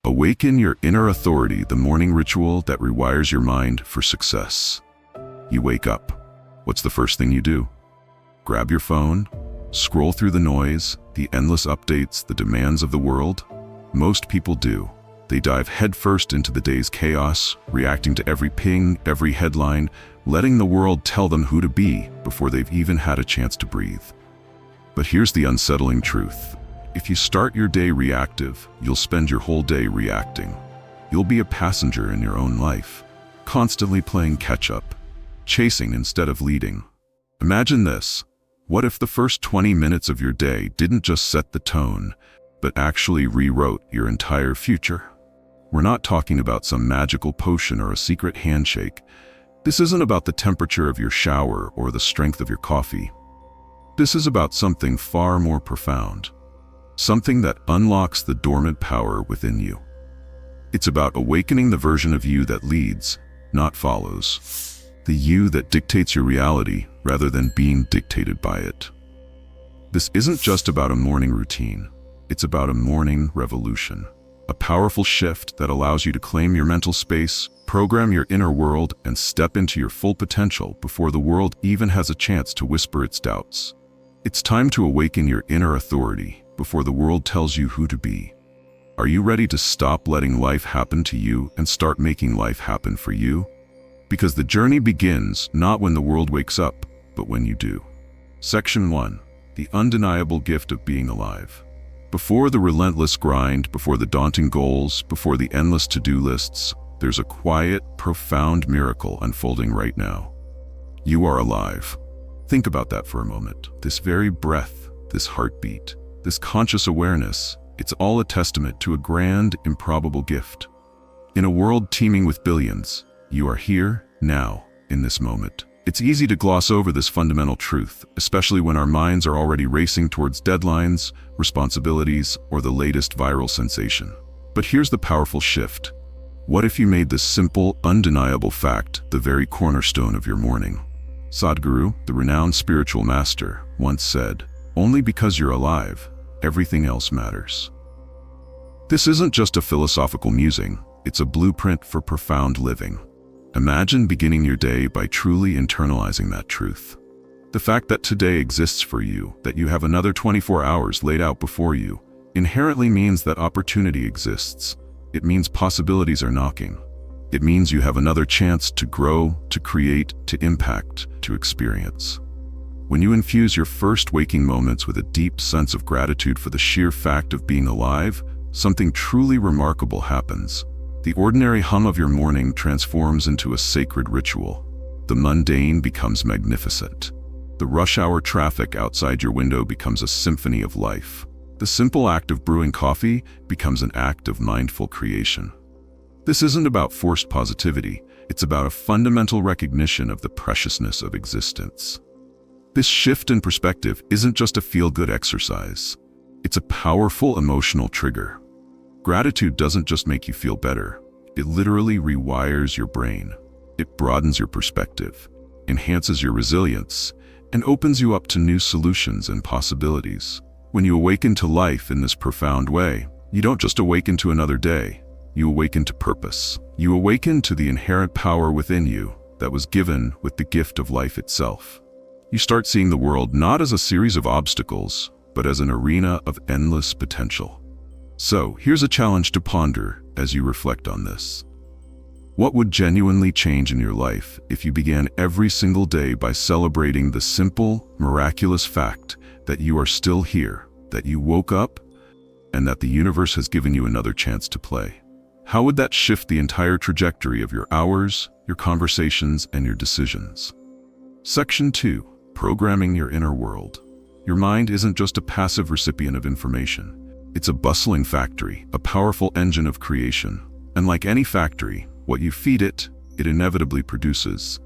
Awaken your inner authority, the morning ritual that rewires your mind for success. You wake up. What's the first thing you do? Grab your phone, scroll through the noise, the endless updates, the demands of the world? Most people do. They dive headfirst into the day's chaos, reacting to every ping, every headline, letting the world tell them who to be before they've even had a chance to breathe. But here's the unsettling truth. If you start your day reactive, you'll spend your whole day reacting. You'll be a passenger in your own life, constantly playing catch-up, chasing instead of leading. Imagine this. What if the first 20 minutes of your day didn't just set the tone, but actually rewrote your entire future? We're not talking about some magical potion or a secret handshake. This isn't about the temperature of your shower or the strength of your coffee. This is about something far more profound. Something that unlocks the dormant power within you. It's about awakening the version of you that leads, not follows. The you that dictates your reality rather than being dictated by it. This isn't just about a morning routine. It's about a morning revolution. A powerful shift that allows you to claim your mental space, program your inner world, and step into your full potential before the world even has a chance to whisper its doubts. It's time to awaken your inner authority before the world tells you who to be. Are you ready to stop letting life happen to you and start making life happen for you? Because the journey begins not when the world wakes up, but when you do. Section 1. The undeniable gift of being alive. Before the relentless grind, before the daunting goals, before the endless to-do lists, there's a quiet, profound miracle unfolding right now. You are alive. Think about that for a moment. This very breath, this heartbeat, this conscious awareness, it's all a testament to a grand, improbable gift. In a world teeming with billions, you are here, now, in this moment. It's easy to gloss over this fundamental truth, especially when our minds are already racing towards deadlines, responsibilities, or the latest viral sensation. But here's the powerful shift. What if you made this simple, undeniable fact the very cornerstone of your morning? Sadhguru, the renowned spiritual master, once said, "Only because you're alive, everything else matters." This isn't just a philosophical musing, it's a blueprint for profound living. Imagine beginning your day by truly internalizing that truth. The fact that today exists for you, that you have another 24 hours laid out before you, inherently means that opportunity exists. It means possibilities are knocking. It means you have another chance to grow, to create, to impact, to experience. When you infuse your first waking moments with a deep sense of gratitude for the sheer fact of being alive, something truly remarkable happens. The ordinary hum of your morning transforms into a sacred ritual. The mundane becomes magnificent. The rush hour traffic outside your window becomes a symphony of life. The simple act of brewing coffee becomes an act of mindful creation. This isn't about forced positivity, it's about a fundamental recognition of the preciousness of existence. This shift in perspective isn't just a feel-good exercise. It's a powerful emotional trigger. Gratitude doesn't just make you feel better. It literally rewires your brain. It broadens your perspective, enhances your resilience, and opens you up to new solutions and possibilities. When you awaken to life in this profound way, you don't just awaken to another day. You awaken to purpose. You awaken to the inherent power within you that was given with the gift of life itself. You start seeing the world not as a series of obstacles, but as an arena of endless potential. So, here's a challenge to ponder as you reflect on this. What would genuinely change in your life if you began every single day by celebrating the simple, miraculous fact that you are still here, that you woke up, and that the universe has given you another chance to play? How would that shift the entire trajectory of your hours, your conversations, and your decisions? Section 2. Programming your inner world. Your mind isn't just a passive recipient of information. It's a bustling factory, a powerful engine of creation. And like any factory, what you feed it, it inevitably produces.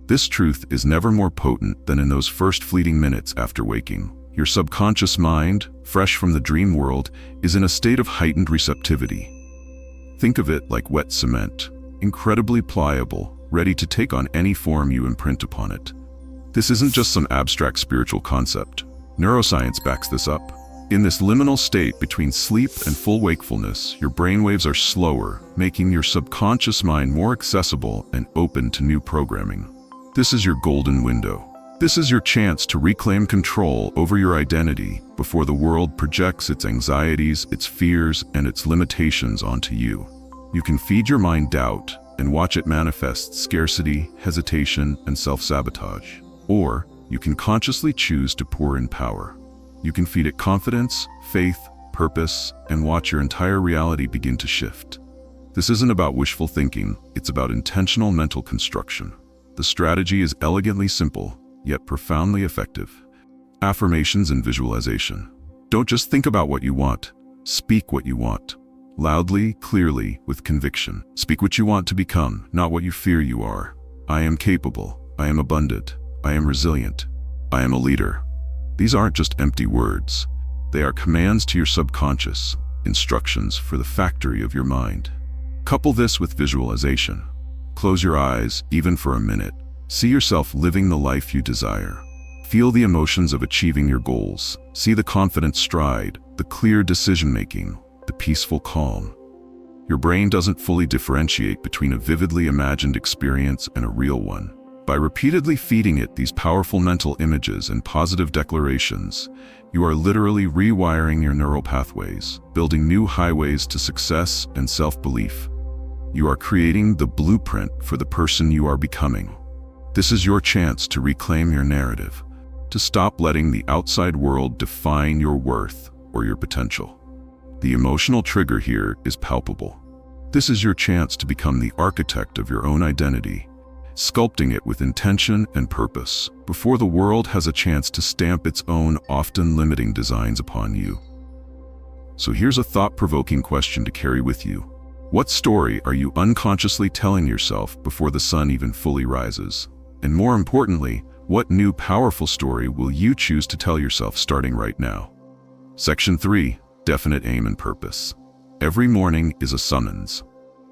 This truth is never more potent than in those first fleeting minutes after waking. Your subconscious mind, fresh from the dream world, is in a state of heightened receptivity. Think of it like wet cement, incredibly pliable, ready to take on any form you imprint upon it. This isn't just some abstract spiritual concept. Neuroscience backs this up. In this liminal state between sleep and full wakefulness, your brainwaves are slower, making your subconscious mind more accessible and open to new programming. This is your golden window. This is your chance to reclaim control over your identity before the world projects its anxieties, its fears, and its limitations onto you. You can feed your mind doubt and watch it manifest scarcity, hesitation, and self-sabotage. Or you can consciously choose to pour in power. You can feed it confidence, faith, purpose, and watch your entire reality begin to shift. This isn't about wishful thinking, it's about intentional mental construction. The strategy is elegantly simple, yet profoundly effective. Affirmations and visualization. Don't just think about what you want, speak what you want. Loudly, clearly, with conviction. Speak what you want to become, not what you fear you are. I am capable. I am abundant. I am resilient. I am a leader. These aren't just empty words. They are commands to your subconscious, instructions for the factory of your mind. Couple this with visualization. Close your eyes, even for a minute. See yourself living the life you desire. Feel the emotions of achieving your goals. See the confident stride, the clear decision-making, the peaceful calm. Your brain doesn't fully differentiate between a vividly imagined experience and a real one. By repeatedly feeding it these powerful mental images and positive declarations, you are literally rewiring your neural pathways, building new highways to success and self-belief. You are creating the blueprint for the person you are becoming. This is your chance to reclaim your narrative, to stop letting the outside world define your worth or your potential. The emotional trigger here is palpable. This is your chance to become the architect of your own identity, sculpting it with intention and purpose before the world has a chance to stamp its own often limiting designs upon you. So here's a thought-provoking question to carry with you. What story are you unconsciously telling yourself before the sun even fully rises? And more importantly, what new powerful story will you choose to tell yourself starting right now? Section 3. Definite aim and purpose. Every morning is a summons.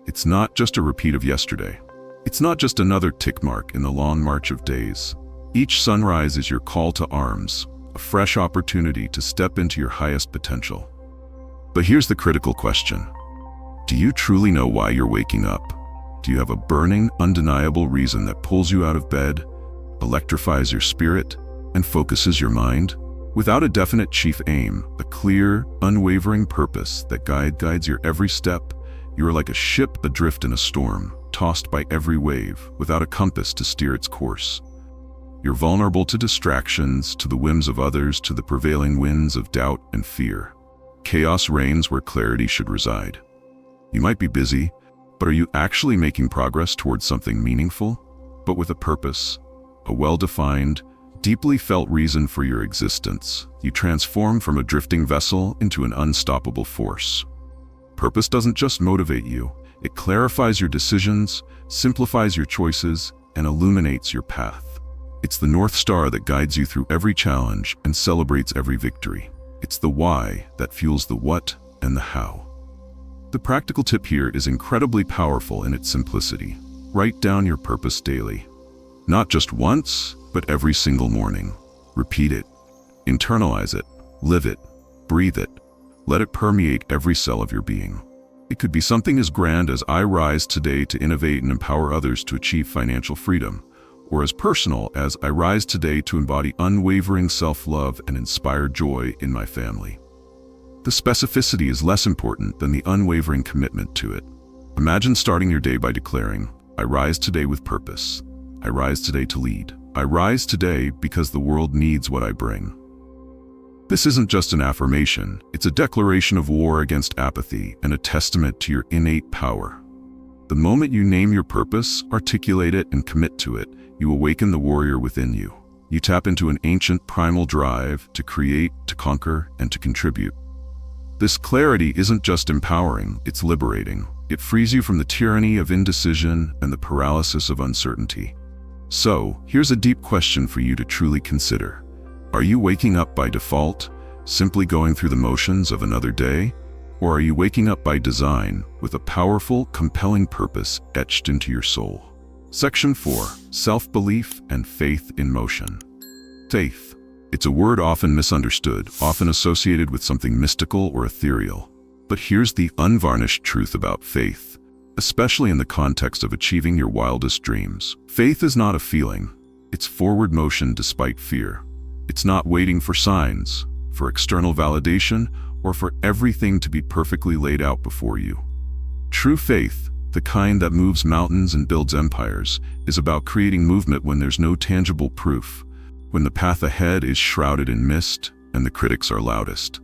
It's not just a repeat of yesterday. It's not just another tick mark in the long march of days. Each sunrise is your call to arms, a fresh opportunity to step into your highest potential. But here's the critical question. Do you truly know why you're waking up? Do you have a burning, undeniable reason that pulls you out of bed, electrifies your spirit, and focuses your mind? Without a definite chief aim, a clear, unwavering purpose that guides your every step, you are like a ship adrift in a storm, tossed by every wave, without a compass to steer its course. You're vulnerable to distractions, to the whims of others, to the prevailing winds of doubt and fear. Chaos reigns where clarity should reside. You might be busy, but are you actually making progress towards something meaningful? But with a purpose, a well-defined, deeply felt reason for your existence, you transform from a drifting vessel into an unstoppable force. Purpose doesn't just motivate you, it clarifies your decisions, simplifies your choices, and illuminates your path. It's the North Star that guides you through every challenge and celebrates every victory. It's the why that fuels the what and the how. The practical tip here is incredibly powerful in its simplicity. Write down your purpose daily. Not just once, but every single morning. Repeat it. Internalize it. Live it. Breathe it. Let it permeate every cell of your being. It could be something as grand as I rise today to innovate and empower others to achieve financial freedom, or as personal as I rise today to embody unwavering self-love and inspire joy in my family. The specificity is less important than the unwavering commitment to it. Imagine starting your day by declaring, I rise today with purpose. I rise today to lead. I rise today because the world needs what I bring. This isn't just an affirmation, it's a declaration of war against apathy and a testament to your innate power. The moment you name your purpose, articulate it, and commit to it, you awaken the warrior within you. You tap into an ancient primal drive to create, to conquer, and to contribute. This clarity isn't just empowering, it's liberating. It frees you from the tyranny of indecision and the paralysis of uncertainty. So, here's a deep question for you to truly consider. Are you waking up by default, simply going through the motions of another day? Or are you waking up by design, with a powerful, compelling purpose etched into your soul? Section 4. Self-belief and faith in motion. Faith. It's a word often misunderstood, often associated with something mystical or ethereal. But here's the unvarnished truth about faith, especially in the context of achieving your wildest dreams. Faith is not a feeling. It's forward motion despite fear. It's not waiting for signs, for external validation, or for everything to be perfectly laid out before you. True faith, the kind that moves mountains and builds empires, is about creating movement when there's no tangible proof, when the path ahead is shrouded in mist and the critics are loudest.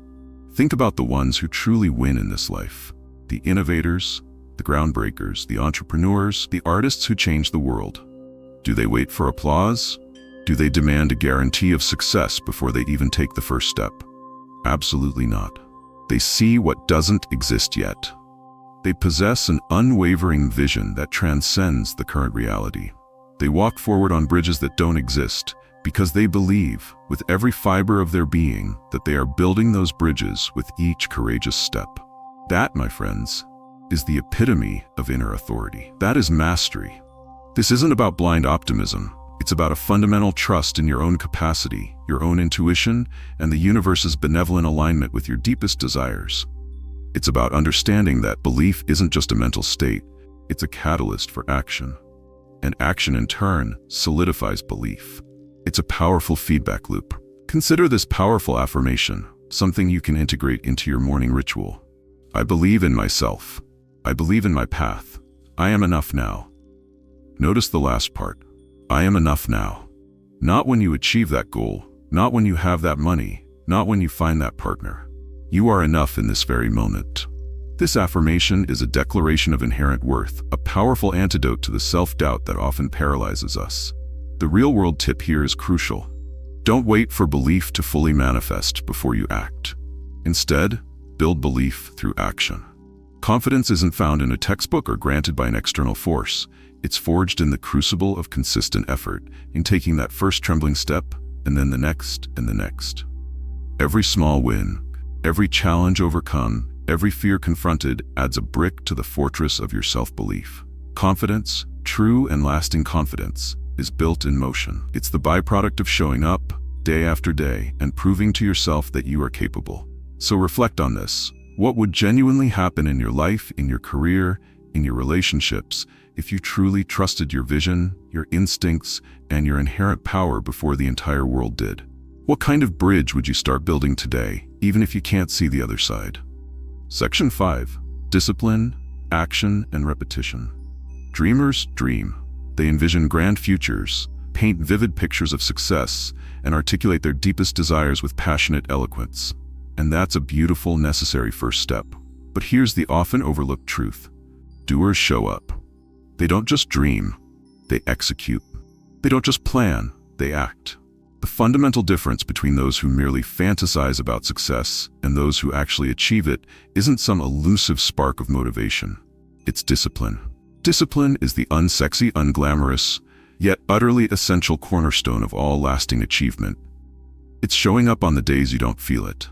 Think about the ones who truly win in this life. The innovators, the groundbreakers, the entrepreneurs, the artists who change the world. Do they wait for applause? Do they demand a guarantee of success before they even take the first step? Absolutely not. They see what doesn't exist yet. They possess an unwavering vision that transcends the current reality. They walk forward on bridges that don't exist because they believe, with every fiber of their being, that they are building those bridges with each courageous step. That, my friends, is the epitome of inner authority. That is mastery. This isn't about blind optimism. It's about a fundamental trust in your own capacity, your own intuition, and the universe's benevolent alignment with your deepest desires. It's about understanding that belief isn't just a mental state, it's a catalyst for action. And action, in turn, solidifies belief. It's a powerful feedback loop. Consider this powerful affirmation, something you can integrate into your morning ritual. I believe in myself. I believe in my path. I am enough now. Notice the last part. I am enough now. Not when you achieve that goal, not when you have that money, not when you find that partner. You are enough in this very moment. This affirmation is a declaration of inherent worth, a powerful antidote to the self-doubt that often paralyzes us. The real-world tip here is crucial. Don't wait for belief to fully manifest before you act. Instead, build belief through action. Confidence isn't found in a textbook or granted by an external force. It's forged in the crucible of consistent effort, in taking that first trembling step, and then the next and the next. Every small win, every challenge overcome, every fear confronted adds a brick to the fortress of your self-belief. Confidence, true and lasting confidence, is built in motion. It's the byproduct of showing up, day after day, and proving to yourself that you are capable. So reflect on this. What would genuinely happen in your life, in your career, in your relationships, if you truly trusted your vision, your instincts, and your inherent power before the entire world did? What kind of bridge would you start building today, even if you can't see the other side? Section 5. Discipline, action, and repetition. Dreamers dream. They envision grand futures, paint vivid pictures of success, and articulate their deepest desires with passionate eloquence. And that's a beautiful, necessary first step. But here's the often overlooked truth. Doers show up. They don't just dream, they execute. They don't just plan, they act. The fundamental difference between those who merely fantasize about success and those who actually achieve it isn't some elusive spark of motivation. It's discipline. Discipline is the unsexy, unglamorous, yet utterly essential cornerstone of all lasting achievement. It's showing up on the days you don't feel it.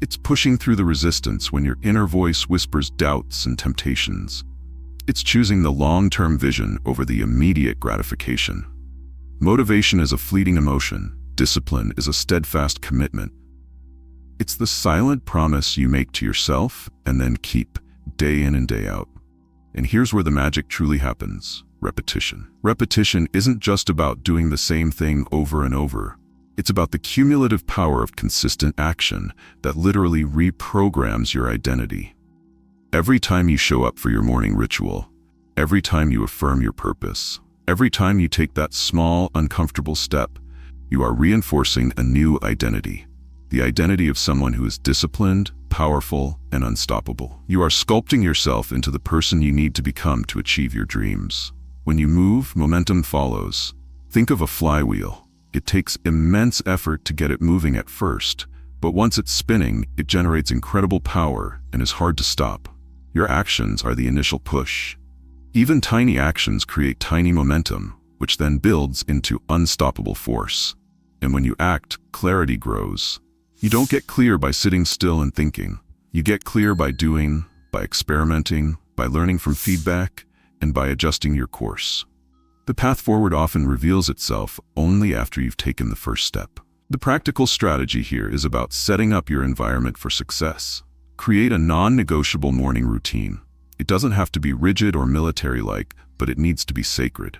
It's pushing through the resistance when your inner voice whispers doubts and temptations. It's choosing the long-term vision over the immediate gratification. Motivation is a fleeting emotion. Discipline is a steadfast commitment. It's the silent promise you make to yourself and then keep, day in and day out. And here's where the magic truly happens: repetition. Repetition isn't just about doing the same thing over and over. It's about the cumulative power of consistent action that literally reprograms your identity. Every time you show up for your morning ritual, every time you affirm your purpose, every time you take that small, uncomfortable step, you are reinforcing a new identity. The identity of someone who is disciplined, powerful, and unstoppable. You are sculpting yourself into the person you need to become to achieve your dreams. When you move, momentum follows. Think of a flywheel. It takes immense effort to get it moving at first, but once it's spinning, it generates incredible power and is hard to stop. Your actions are the initial push. Even tiny actions create tiny momentum, which then builds into unstoppable force. And when you act, clarity grows. You don't get clear by sitting still and thinking. You get clear by doing, by experimenting, by learning from feedback, and by adjusting your course. The path forward often reveals itself only after you've taken the first step. The practical strategy here is about setting up your environment for success. Create a non-negotiable morning routine. It doesn't have to be rigid or military-like, but it needs to be sacred.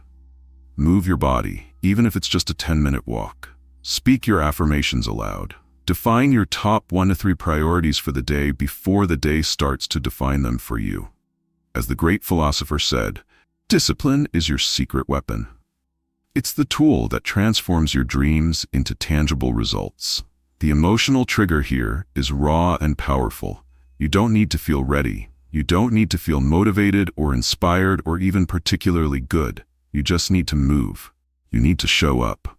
Move your body, even if it's just a 10-minute walk. Speak your affirmations aloud. Define your top 1 to 3 priorities for the day before the day starts to define them for you. As the great philosopher said, discipline is your secret weapon. It's the tool that transforms your dreams into tangible results. The emotional trigger here is raw and powerful. You don't need to feel ready. You don't need to feel motivated or inspired or even particularly good. You just need to move. You need to show up.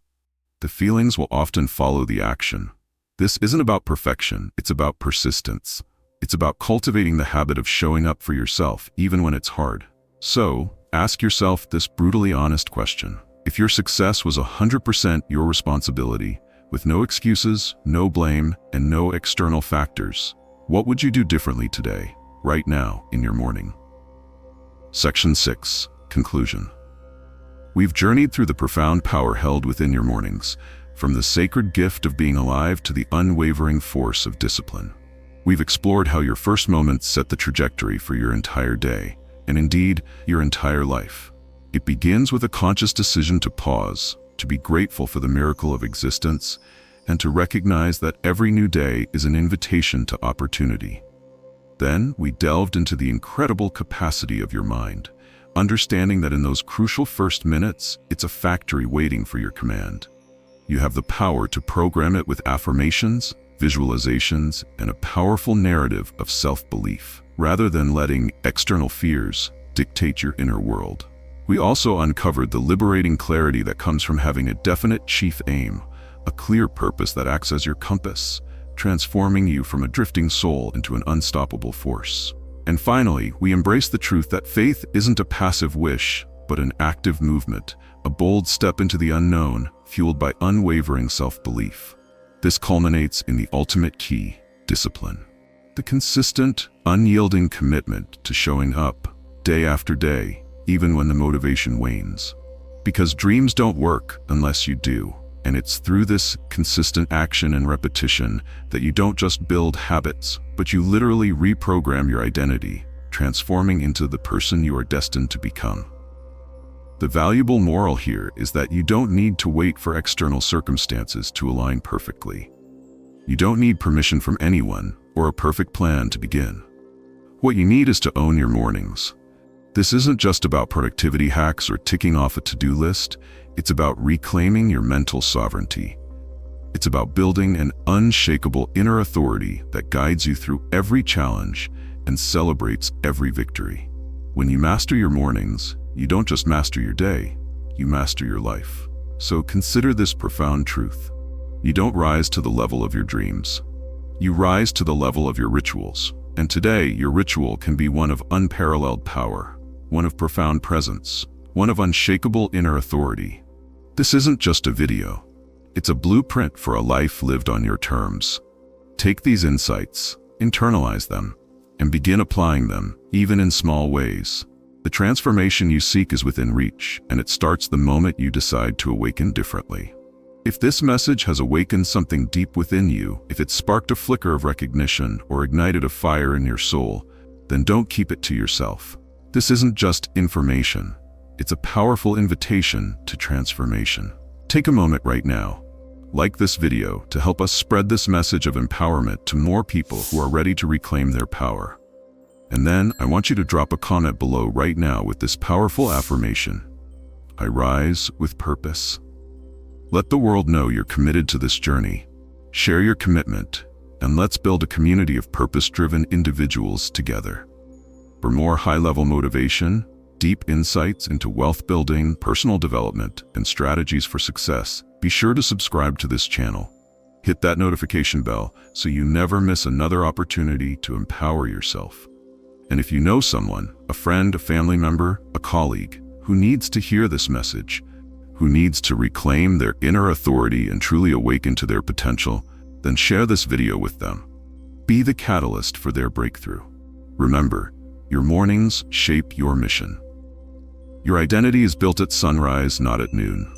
The feelings will often follow the action. This isn't about perfection, it's about persistence. It's about cultivating the habit of showing up for yourself, even when it's hard. So, ask yourself this brutally honest question. If your success was 100% your responsibility, with no excuses, no blame, and no external factors, what would you do differently today, right now, in your morning? Section 6. Conclusion. We've journeyed through the profound power held within your mornings, from the sacred gift of being alive to the unwavering force of discipline. We've explored how your first moments set the trajectory for your entire day, and indeed, your entire life. It begins with a conscious decision to pause, to be grateful for the miracle of existence, and to recognize that every new day is an invitation to opportunity. Then, we delved into the incredible capacity of your mind, understanding that in those crucial first minutes, it's a factory waiting for your command. You have the power to program it with affirmations, visualizations, and a powerful narrative of self-belief, rather than letting external fears dictate your inner world. We also uncovered the liberating clarity that comes from having a definite chief aim, a clear purpose that acts as your compass, transforming you from a drifting soul into an unstoppable force. And finally, we embrace the truth that faith isn't a passive wish, but an active movement, a bold step into the unknown, fueled by unwavering self-belief. This culminates in the ultimate key, discipline. The consistent, unyielding commitment to showing up, day after day, even when the motivation wanes. Because dreams don't work unless you do, and it's through this consistent action and repetition that you don't just build habits, but you literally reprogram your identity, transforming into the person you are destined to become. The valuable moral here is that you don't need to wait for external circumstances to align perfectly. You don't need permission from anyone or a perfect plan to begin. What you need is to own your mornings. This isn't just about productivity hacks or ticking off a to-do list. It's about reclaiming your mental sovereignty. It's about building an unshakable inner authority that guides you through every challenge and celebrates every victory. When you master your mornings, you don't just master your day, you master your life. So consider this profound truth. You don't rise to the level of your dreams. You rise to the level of your rituals. And today, your ritual can be one of unparalleled power, one of profound presence, one of unshakable inner authority. This isn't just a video. It's a blueprint for a life lived on your terms. Take these insights, internalize them, and begin applying them, even in small ways. The transformation you seek is within reach, and it starts the moment you decide to awaken differently. If this message has awakened something deep within you, if it sparked a flicker of recognition or ignited a fire in your soul, then don't keep it to yourself. This isn't just information. It's a powerful invitation to transformation. Take a moment right now. Like this video to help us spread this message of empowerment to more people who are ready to reclaim their power. And then I want you to drop a comment below right now with this powerful affirmation. I rise with purpose. Let the world know you're committed to this journey. Share your commitment, and let's build a community of purpose-driven individuals together. For more high-level motivation, deep insights into wealth building, personal development, and strategies for success, be sure to subscribe to this channel. Hit that notification bell so you never miss another opportunity to empower yourself. And if you know someone, a friend, a family member, a colleague, who needs to hear this message, who needs to reclaim their inner authority and truly awaken to their potential, then share this video with them. Be the catalyst for their breakthrough. Remember, your mornings shape your mission. Your identity is built at sunrise, not at noon.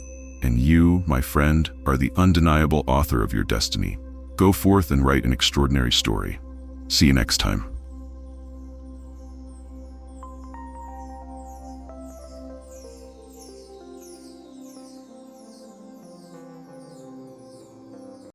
And you, my friend, are the undeniable author of your destiny. Go forth and write an extraordinary story. See you next time.